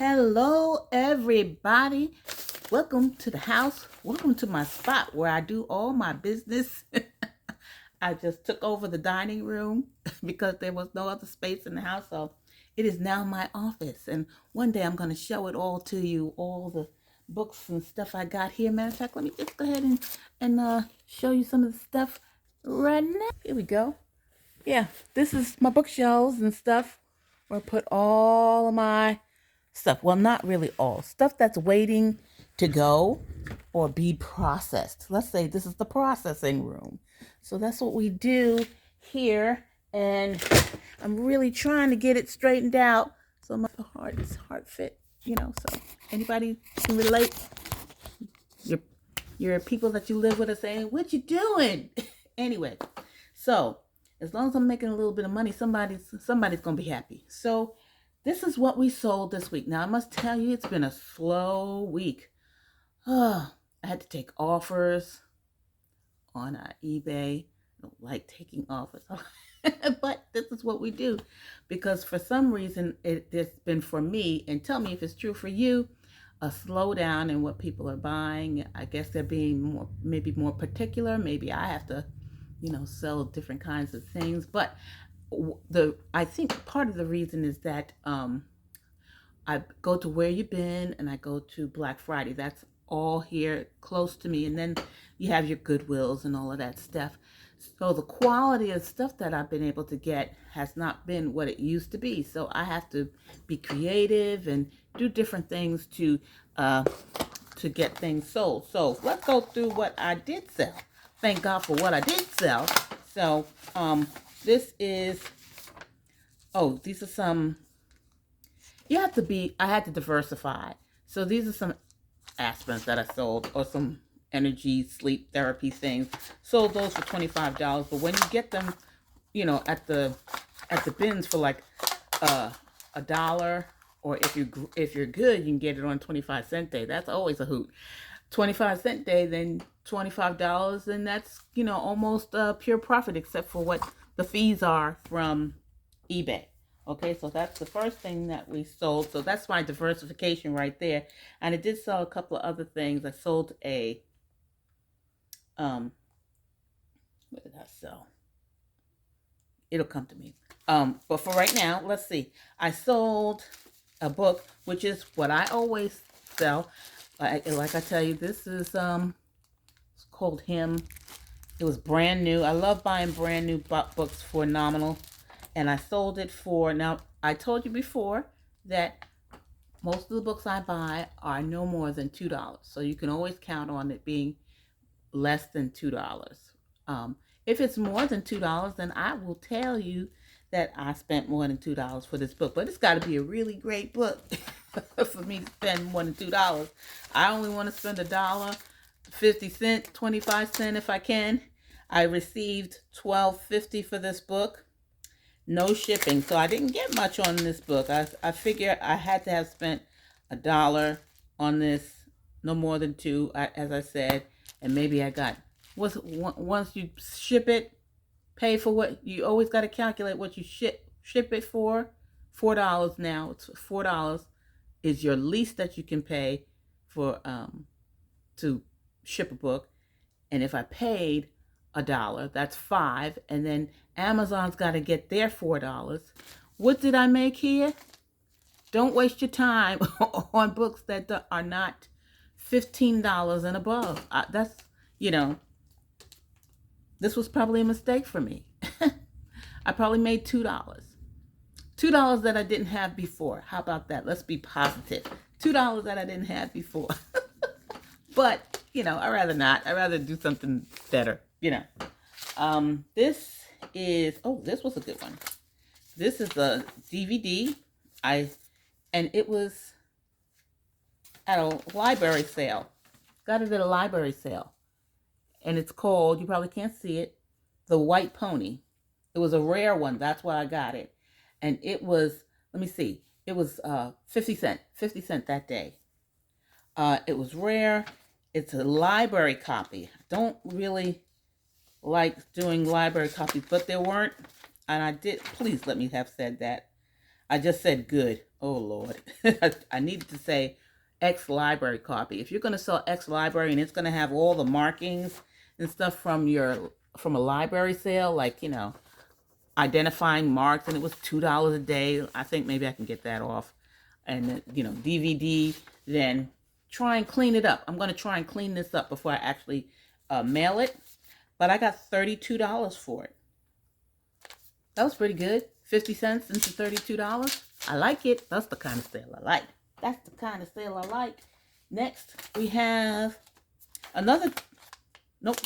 Hello, everybody. Welcome to the house. Welcome to my spot where I do all my business. I just took over the dining room because there was no other space in the house. So it is now my office. And one day I'm going to show it all to you, all the books and stuff I got here. Matter of fact, let me just go ahead and show you some of the stuff right now. Here we go. Yeah, this is my bookshelves and stuff where I put all of my stuff. Well, not really all. Stuff that's waiting to go or be processed. Let's say this is the processing room. So that's what we do here. And I'm really trying to get it straightened out. So my heart fit, so anybody can relate. Your people that you live with are saying, "What you doing?" Anyway, so as long as I'm making a little bit of money, somebody's gonna be happy. So this is what we sold this week. Now I must tell you, it's been a slow week. I had to take offers on eBay. I don't like taking offers, but this is what we do because for some reason it's been for me. And tell me if it's true for you. A slowdown in what people are buying. I guess they're being maybe more particular. Maybe I have to, sell different kinds of things. But I think part of the reason is that I go to Where You Been and I go to Black Friday. That's all here close to me. And then you have your Goodwills and all of that stuff. So the quality of stuff that I've been able to get has not been what it used to be. So I have to be creative and do different things to get things sold. So let's go through what I did sell. Thank God for what I did sell. So these are some, I had to diversify. So these are some aspirins that I sold, or some energy sleep therapy things. Sold those for $25. But when you get them, at the bins for like a dollar, or if you're good, you can get it on 25-cent day. That's always a hoot. 25-cent day, then $25, and that's almost pure profit, except for what the fees are from eBay. Okay, so that's the first thing that we sold. So that's my diversification right there. And I did sell a couple of other things. I sold a what did I sell? It'll come to me. But for right now, let's see. I sold a book, which is what I always sell. Like I tell you, this is it's called Him. It was brand new. I love buying brand new books for nominal. And I sold it for, now I told you before that most of the books I buy are no more than $2. So you can always count on it being less than $2. If it's more than $2, then I will tell you that I spent more than $2 for this book. But it's got to be a really great book for me to spend more than $2. I only want to spend $1, 50 cents, 25 cents if I can. I received $12.50 for this book. No shipping. So I didn't get much on this book. I figure I had to have spent $1 on this, no more than $2, as I said. And maybe I got, once you ship it, pay for what, you always got to calculate what you ship it for. $4 now. It's $4 is your least that you can pay for to ship a book. And if I paid $1, that's $5, and then Amazon's got to get their $4. What did I make here? Don't waste your time on books that are not $15 and above. That's, this was probably a mistake for me. I probably made $2. $2 that I didn't have before. How about that? Let's be positive. $2 that I didn't have before. But, I'd rather not. I'd rather do something better, This is, this was a good one. This is a DVD. And it was at a library sale. Got it at a library sale. And it's called, you probably can't see it, The White Pony. It was a rare one. That's why I got it. And it was, let me see, it was 50 cents that day. It was rare. It's a library copy. I don't really like doing library copies, but there weren't, and I did, please let me have said that. I just said good. oh Lord, I needed to say X library copy. If you're going to sell X library and it's going to have all the markings and stuff from a library sale, like, identifying marks, and it was $2 a day, I think maybe I can get that off. And DVD, then try and clean it up. I'm going to try and clean this up before I actually mail it. But I got $32 for it. That was pretty good. 50 cents into $32. I like it. That's the kind of sale I like. That's the kind of sale I like. Next, we have another, nope.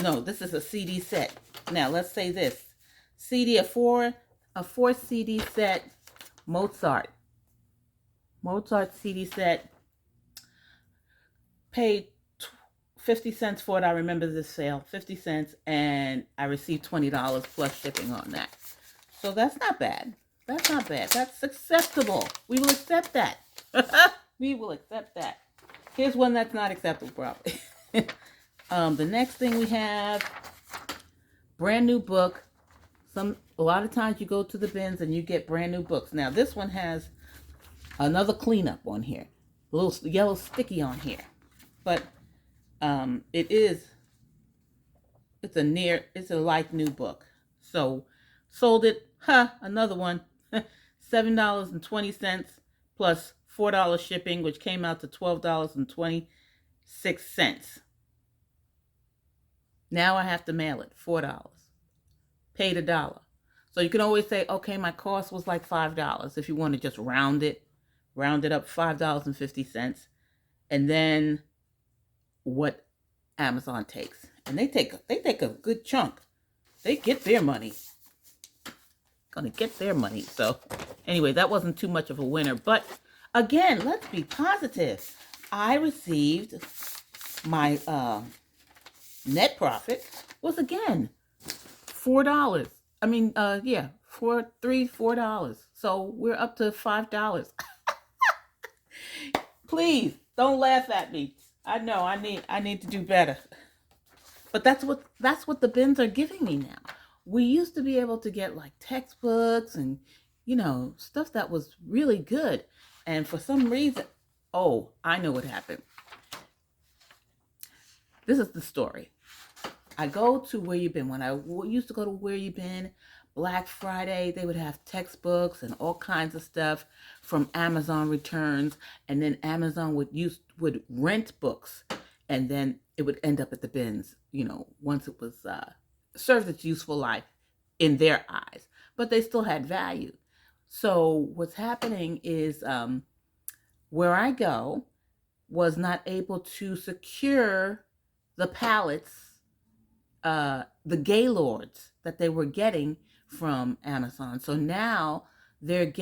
No, this is a CD set. Now, let's say this. CD, a four CD set, Mozart CD set. Paid 50 cents for it. I remember this sale, 50 cents, and I received $20 plus shipping on that. So that's not bad. That's not bad. That's acceptable. We will accept that. We will accept that. Here's one that's not acceptable, probably. The next thing we have, brand new book. A lot of times you go to the bins and you get brand new books. Now this one has another cleanup on here, a little yellow sticky on here, but it's a like new book. So sold it, another one, $7.20 plus $4 shipping, which came out to $12.26. Now I have to mail it, $4. Paid $1. So you can always say, okay, my cost was like $5. If you want to just round it up, $5.50. And then what Amazon takes. And they take a good chunk. They get their money. Gonna get their money. So anyway, that wasn't too much of a winner. But again, let's be positive. I received my net profit was again $4. I mean, $4. So we're up to $5. Please don't laugh at me. I know I need to do better. But that's what the bins are giving me now. We used to be able to get like textbooks and stuff that was really good. And for some reason, oh, I know what happened. This is the story. I go to Where You Been. When I used to go to Where You Been, Black Friday, they would have textbooks and all kinds of stuff from Amazon returns. And then Amazon would rent books. And then it would end up at the bins, once it was served its useful life in their eyes. But they still had value. So what's happening is where I go was not able to secure the pallets, the Gaylords that they were getting from Amazon. So now they're not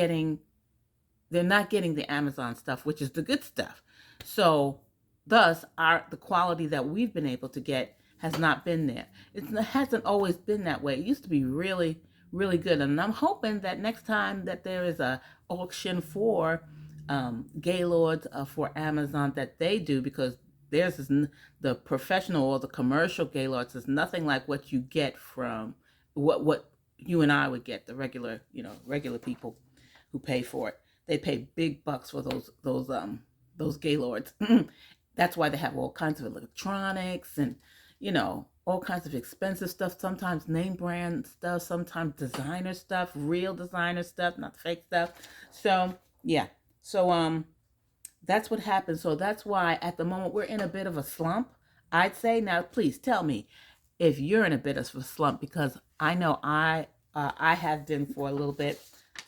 getting the Amazon stuff, which is the good stuff. So thus the quality that we've been able to get has not been there. It hasn't always been that way. It used to be really, really good. And I'm hoping that next time that there is a auction for Gaylords for Amazon that they do, because theirs is the professional or the commercial Gaylords is nothing like what you get from what you and I would get, the regular people who pay for it. They pay big bucks for those Gaylords. That's why they have all kinds of electronics and all kinds of expensive stuff, sometimes name brand stuff, sometimes designer stuff, real designer stuff, not fake stuff. So yeah. So that's what happens. So that's why at the moment we're in a bit of a slump, I'd say. Now please tell me if you're in a bit of a slump, because I know I have been for a little bit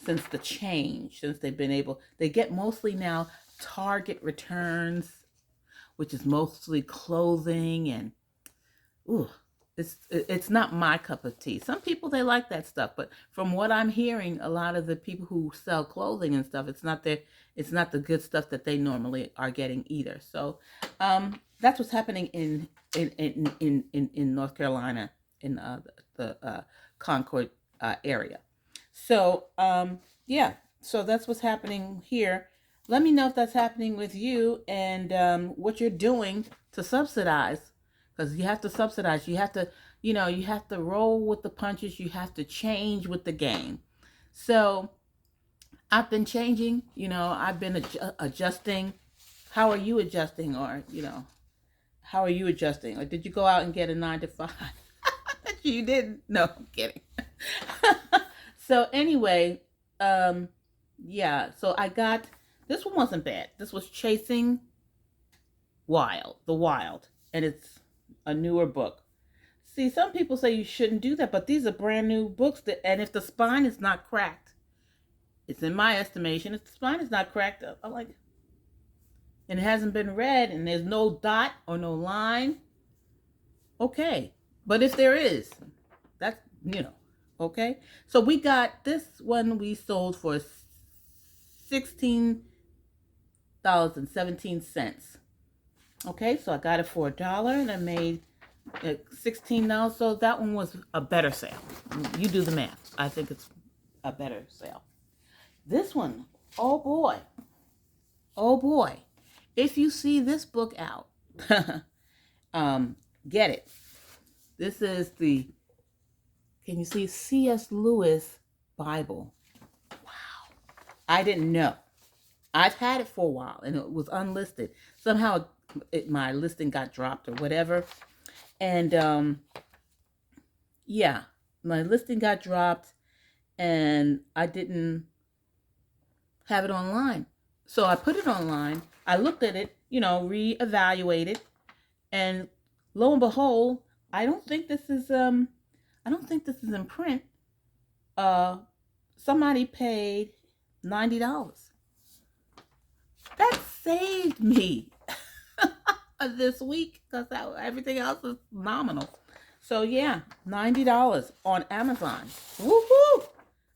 since the change, since they get mostly now Target returns, which is mostly clothing, and it's not my cup of tea. Some people, they like that stuff, but from what I'm hearing, a lot of the people who sell clothing and stuff, it's not the good stuff that they normally are getting either. So that's what's happening in North Carolina, in the Concord area. So yeah, so that's what's happening here. Let me know if that's happening with you, and what you're doing to subsidize, because you have to subsidize. You have to, you have to roll with the punches. You have to change with the game. So I've been changing, I've been adjusting. How are you adjusting? Or, how are you adjusting? Or did you go out and get a 9 to 5? You didn't. No, I'm kidding. So anyway, um, yeah. So I got this one wasn't bad. This was Chasing the Wild, and it's a newer book. See, some people say you shouldn't do that, but these are brand new books. And if the spine is not cracked, it's in my estimation. If the spine is not cracked, I'm like, and it hasn't been read, and there's no dot or no line, okay. But if there is, that's okay. So we got this one. We sold for $16.17. Okay, so I got it for $1, and I made $16. So that one was a better sale. You do the math. I think it's a better sale. This one, oh boy, oh boy! If you see this book out, get it. This is can you see, C.S. Lewis Bible? Wow. I didn't know. I've had it for a while, and it was unlisted. Somehow my listing got dropped or whatever. And yeah, my listing got dropped, and I didn't have it online. So I put it online. I looked at it, reevaluated, and lo and behold, I don't think this is in print. Somebody paid $90. That saved me this week, because everything else is nominal. So yeah, $90 on Amazon. Woohoo!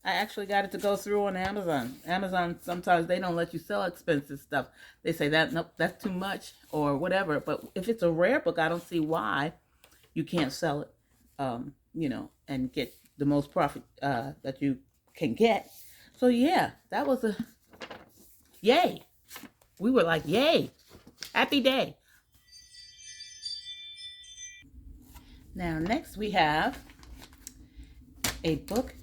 I actually got it to go through on Amazon. Amazon, sometimes they don't let you sell expensive stuff. They say that, nope, that's too much or whatever. But if it's a rare book, I don't see why you can't sell it, and get the most profit that you can get. So yeah, that was a yay. We were like, yay, happy day. Now, next we have a book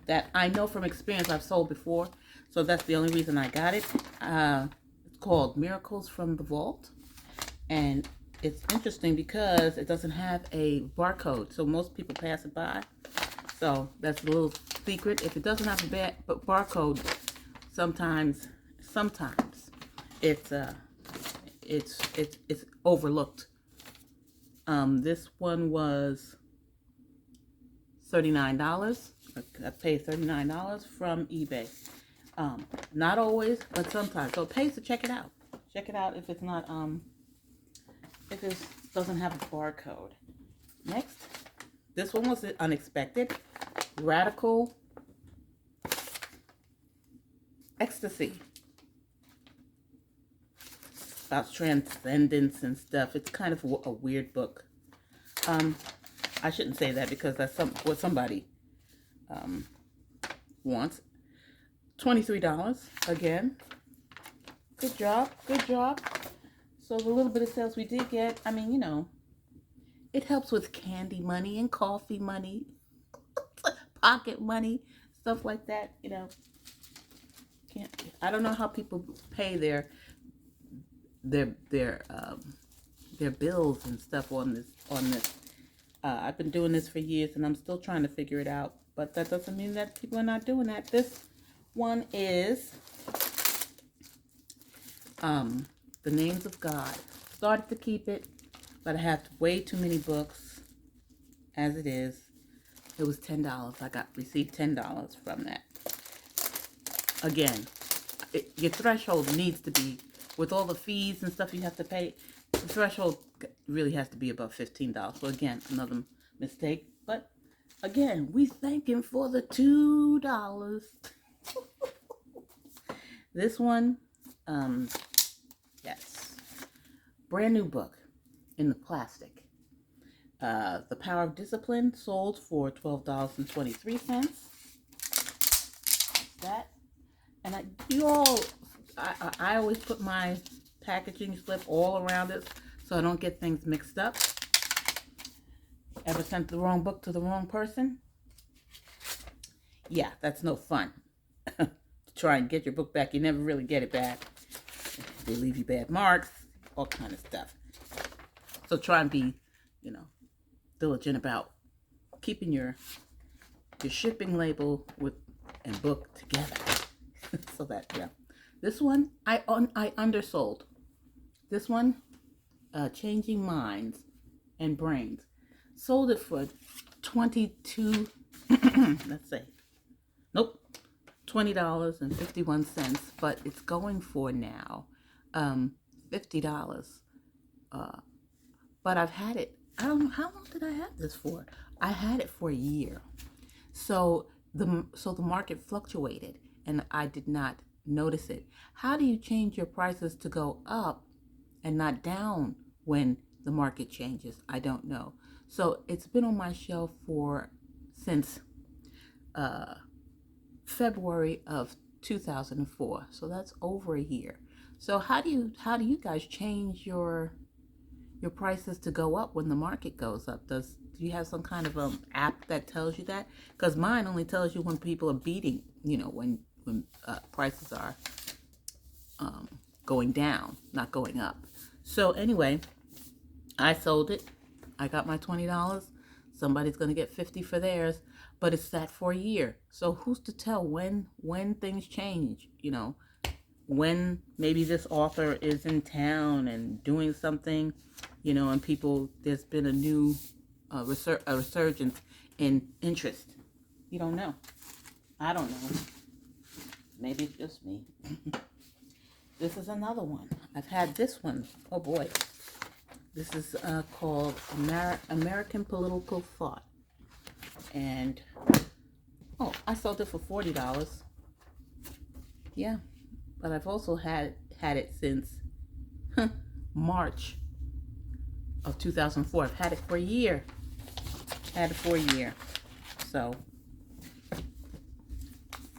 that I know from experience I've sold before, so that's the only reason I got it. It's called Miracles from the Vault, and it's interesting because it doesn't have a barcode, so most people pass it by. So that's a little secret. If it doesn't have a barcode, sometimes it's overlooked. This one was $39. I paid $39 from eBay. Not always, but sometimes. So it pays to check it out. Check it out if it's not if it doesn't have a barcode. Next, this one was unexpected. Radical Ecstasy. About transcendence and stuff. It's kind of a weird book. I shouldn't say that because that's what somebody wants. $23 again. Good job. So the little bit of sales we did get, it helps with candy money and coffee money, pocket money, stuff like that. I don't know how people pay their bills and stuff on this. I've been doing this for years, and I'm still trying to figure it out. But that doesn't mean that people are not doing that. This one is The Names of God. Started to keep it, but I have way too many books as it is. It was $10. I received $10 from that. Again, your threshold needs to be, with all the fees and stuff you have to pay, the threshold really has to be above $15. So again, another mistake. But again, we thank him for the $2. This one, yes, brand new book in the plastic. The Power of Discipline, sold for $12.23. That, and I always put my packaging slip all around it so I don't get things mixed up. Ever sent the wrong book to the wrong person? Yeah, that's no fun. to try and get your book back. You never really get it back. They leave you bad marks, all kind of stuff. So try and be, you know, diligent about keeping your shipping label with and book together. So that, yeah. This one I undersold. This one, Changing Minds and Brains, sold it for 22. Let's say, nope, $20.51, but it's going for now $50. But I've had it. I don't know, how long did I have this for? I had it for a year. So the market fluctuated and I did not notice it. How do you change your prices to go up and not down when the market changes? I don't know. So it's been on my shelf since February of 2004. So that's over a year. So how do you guys change your prices to go up when the market goes up? Do you have some kind of app that tells you that? Because mine only tells you when people are beating, when prices are going down, not going up. So anyway, I sold it. I got my $20. Somebody's going to get $50 for theirs, but it's sat for a year. So who's to tell when things change? When maybe this author is in town and doing something, and there's been a new resurgence in interest. You don't know. I don't know. Maybe it's just me. This is another one. I've had this one. Oh boy. This is called American Political Thought. And, I sold it for $40. Yeah. But I've also had it since March of 2004. I've had it for a year. So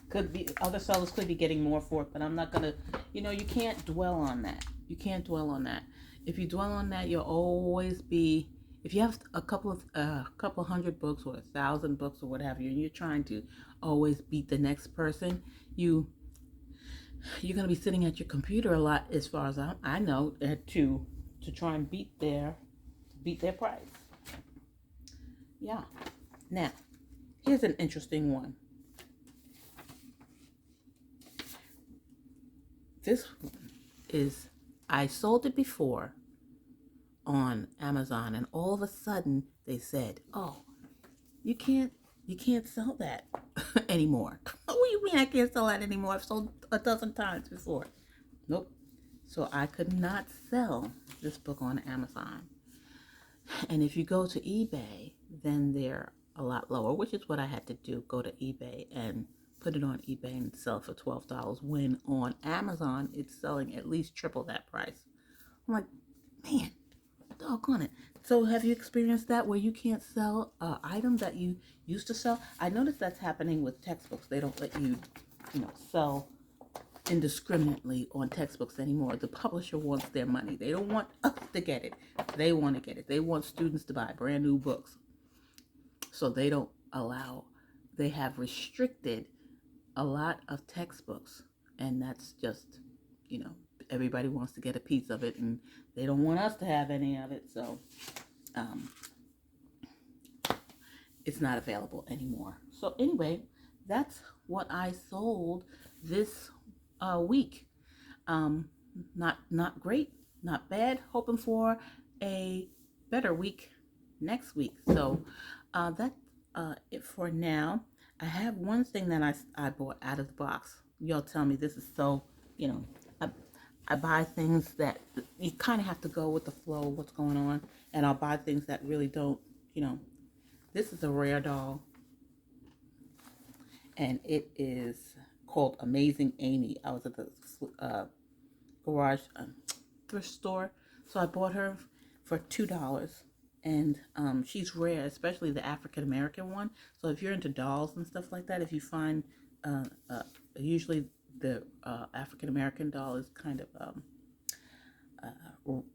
could be other sellers could be getting more for it, but I'm not gonna. You can't dwell on that. If you dwell on that, you'll always be. If you have a couple hundred books or 1,000 books or what have you, and you're trying to always beat the next person, you're going to be sitting at your computer a lot, as far as I know, to try and beat their price. Yeah. Now, here's an interesting one. This is, I sold it before on Amazon, and all of a sudden they said, "Oh, you can't sell that anymore." What do you mean I can't sell that anymore? I've sold a dozen times before. Nope. So I could not sell this book on Amazon. And if you go to eBay, then they're a lot lower, which is what I had to do. Go to eBay and put it on eBay and sell for $12, when on Amazon it's selling at least triple that price. I'm like, man, doggone it. So have you experienced that, where you can't sell an item that you used to sell? I noticed that's happening with textbooks. They don't let you, sell indiscriminately on textbooks anymore. The publisher wants their money. They don't want us to get it. They want to get it. They want students to buy brand new books. So they have restricted a lot of textbooks. And that's just, everybody wants to get a piece of it, and they don't want us to have any of it. So it's not available anymore. So anyway, that's what I sold this week. Not great, not bad. Hoping for a better week next week. So that's it for now. I have one thing that I bought out of the box. Y'all tell me this is so, I buy things that you kind of have to go with the flow of what's going on, and I'll buy things that really don't, This is a rare doll, and it is called Amazing Amy. I was at the garage thrift store, so I bought her for $2, and she's rare, especially the African American one. So if you're into dolls and stuff like that, if you find usually the African American doll is kind of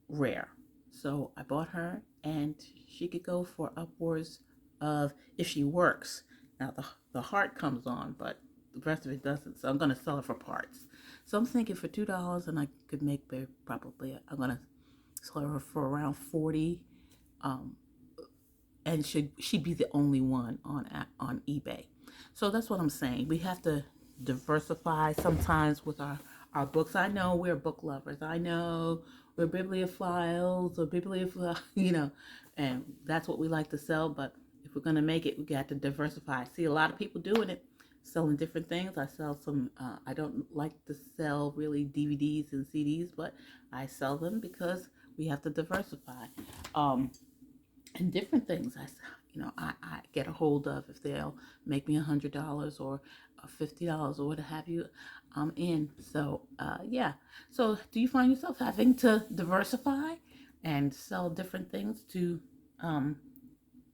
rare. So I bought her, and she could go for upwards of, if she works. Now the heart comes on, but the rest of it doesn't. So I'm going to sell it for parts. So I'm thinking for $2, and I could make probably, I'm going to sell her for around 40. Um, and she'd be the only one on eBay. So that's what I'm saying. We have to diversify sometimes with our books. I know we're book lovers. I know we're bibliophiles or bibliophile, and that's what we like to sell. But if we're gonna make it, we got to diversify. I see a lot of people doing it, selling different things. I sell some. I don't like to sell really DVDs and CDs, but I sell them because we have to diversify. And different things I get a hold of. If they'll make me $100 or $50 or what have you, I'm in. So yeah. So do you find yourself having to diversify and sell different things to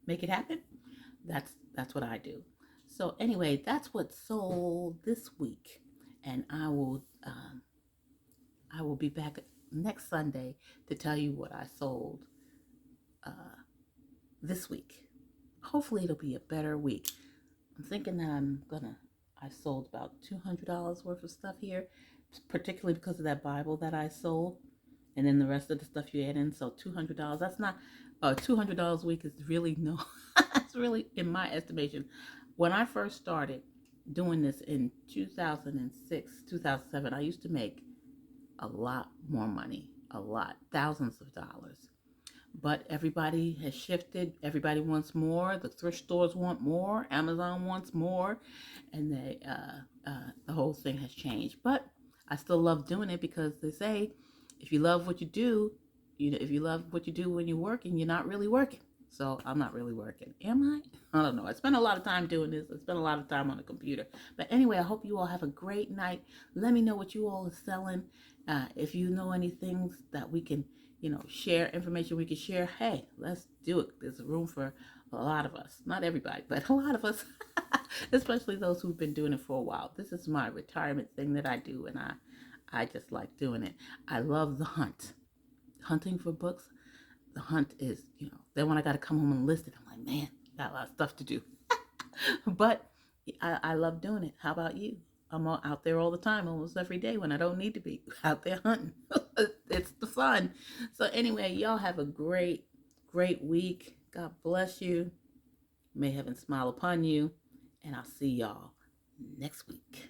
make it happen? That's what I do. So anyway, that's what sold this week, and I will be back next Sunday to tell you what I sold this week. Hopefully it'll be a better week. I'm thinking that I sold about $200 worth of stuff here, particularly because of that Bible that I sold, and then the rest of the stuff you add in. So $200. That's not $200 a week is really no. It's really, in my estimation, when I first started doing this in 2006, 2007, I used to make a lot more money, thousands of dollars. But everybody has shifted. Everybody wants more. The thrift stores want more. Amazon wants more, and the whole thing has changed. But I still love doing it because they say, if you love what you do, if you love what you do when you're working, you're not really working. So I'm not really working, am I? I don't know. I spend a lot of time doing this. I spend a lot of time on the computer. But anyway, I hope you all have a great night. Let me know what you all are selling. If you know any things that we can share information we can share, hey, let's do it. There's room for a lot of us. Not everybody, but a lot of us, especially those who've been doing it for a while. This is my retirement thing that I do, and I just like doing it. I love the hunt. Hunting for books. The hunt is, then when I got to come home and list it, I'm like, man, got a lot of stuff to do. But I love doing it. How about you? I'm out there all the time, almost every day when I don't need to be out there hunting. It's the fun. So anyway, y'all have a great, great week. God bless you. May heaven smile upon you. And I'll see y'all next week.